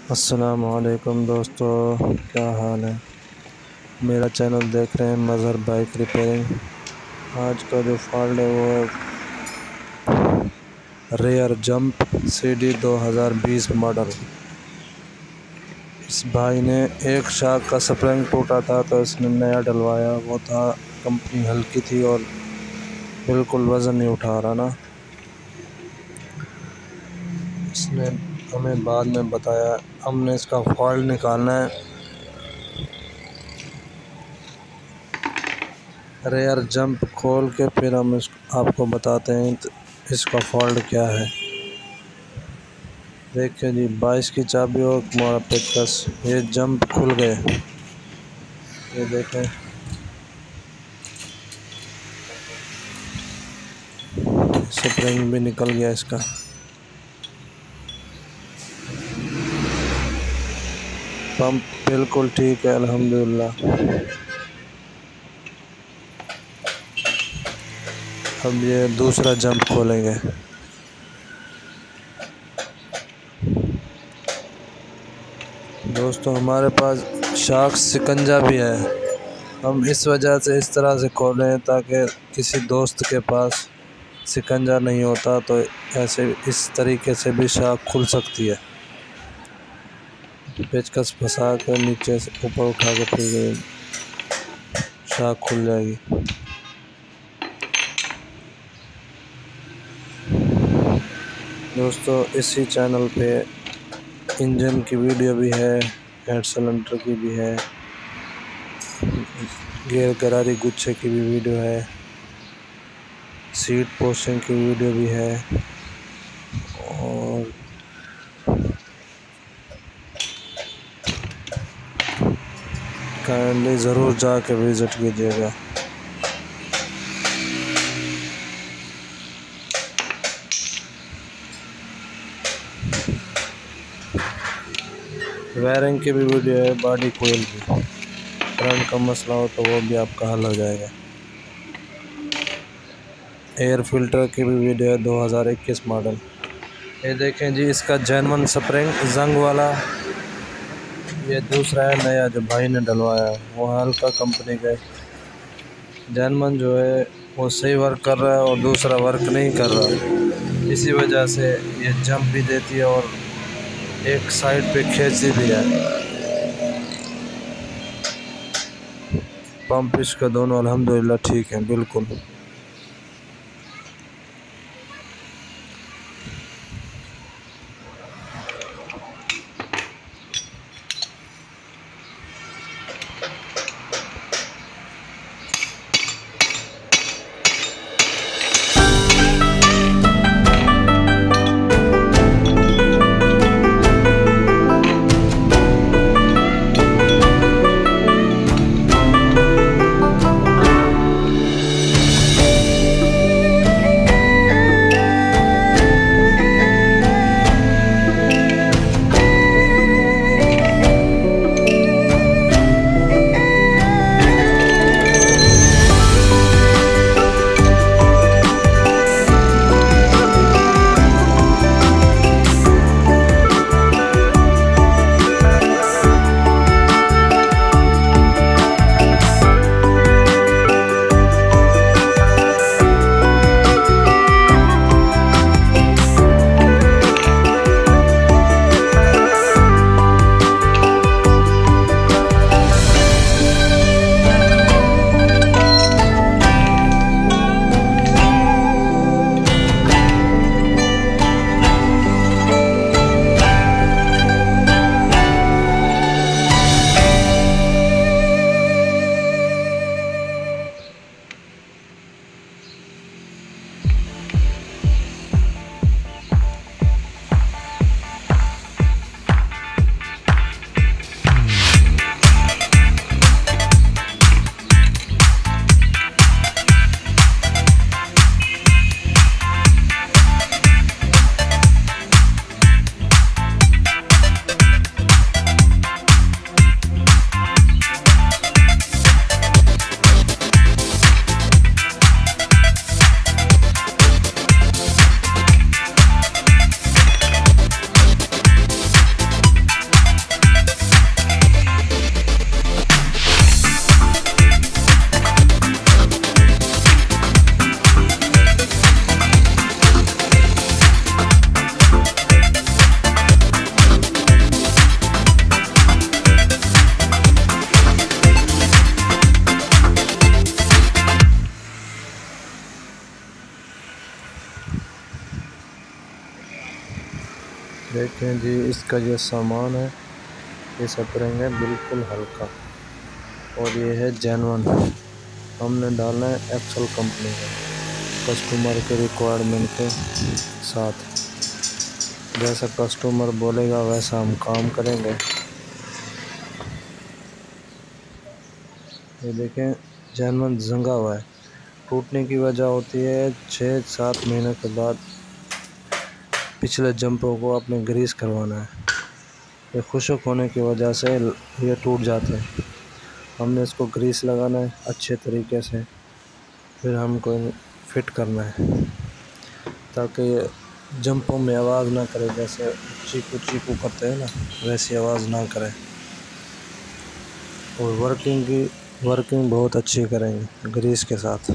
अस्सलाम वालेकुम दोस्तों, क्या हाल है। मेरा चैनल देख रहे हैं मज़हर बाइक रिपेयरिंग। आज का जो फॉल्ट है वो है रेयर जंप CD 2020 मॉडल। इस भाई ने एक शाक का स्प्रिंग टूटा था तो इसने नया डलवाया। वो था कंपनी हल्की थी और बिल्कुल वज़न नहीं उठा रहा ना। इसने हमें बाद में बताया। हमने इसका फॉल्ट निकालना है। रेयर जंप खोल के फिर हम आपको बताते हैं इसका फॉल्ट क्या है। देखिए जी, 22 की चाबी और हमारा पेचकस, ये जंप खुल गए। ये देखें, स्प्रिंग भी निकल गया इसका। पंप बिल्कुल ठीक है अल्हम्दुलिल्लाह। अब ये दूसरा जंप खोलेंगे। दोस्तों, हमारे पास शार्क शिकंजा भी है। हम इस वजह से इस तरह से खोले हैं ताकि किसी दोस्त के पास शिकंजा नहीं होता तो ऐसे इस तरीके से भी शार्क खुल सकती है। पेचकस फंसा कर नीचे से ऊपर उठा के फिर शार्क खुल जाएगी। दोस्तों, इसी चैनल पे इंजन की वीडियो भी है, हेड सिलेंडर की भी है, गियर गरारी गुच्छे की भी वीडियो है, सीट पोस्टिंग की वीडियो भी है और काइंडली ज़रूर जाके विज़िट कीजिएगा। वायरिंग की भी वीडियो है, बॉडी कोयल की। करंट का मसला हो तो वो भी आपका हल हो जाएगा। एयर फिल्टर की भी वीडियो है, 2021 मॉडल। ये देखें जी, इसका जेनवन स्प्रिंग जंग वाला। ये दूसरा है नया जो भाई ने डलवाया है, वो हल्का कंपनी का। जेनवन जो है वो सही वर्क कर रहा है और दूसरा वर्क नहीं कर रहा। इसी वजह से ये जंप भी देती है और एक साइड पे खींचती भी है। पंप इसका दोनों अल्हम्दुलिल्लाह ठीक है बिल्कुल। देखें जी, इसका ये सामान है, ये स्प्रिंग है बिल्कुल हल्का और ये है जेन्युइन। हमने डालना है एक्सेल कंपनी का, कस्टमर के रिक्वायरमेंट के साथ। जैसा कस्टमर बोलेगा वैसा हम काम करेंगे। ये देखें, जेन्युइन जंगा हुआ है। टूटने की वजह होती है 6-7 महीने के बाद पिछले जंपों को अपने ग्रीस करवाना है। ये खुश्क होने की वजह से ये टूट जाते हैं। हमने इसको ग्रीस लगाना है अच्छे तरीके से, फिर हमको फिट करना है ताकि ये जंपों में आवाज़ ना करे। जैसे चीकू चीकू करते हैं ना, वैसी आवाज़ ना करे। और वर्किंग बहुत अच्छी करेंगे ग्रीस के साथ।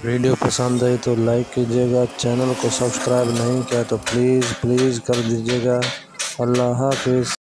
वीडियो पसंद आई तो लाइक कीजिएगा, चैनल को सब्सक्राइब नहीं किया तो प्लीज़ कर दीजिएगा। अल्लाह हाफिज़।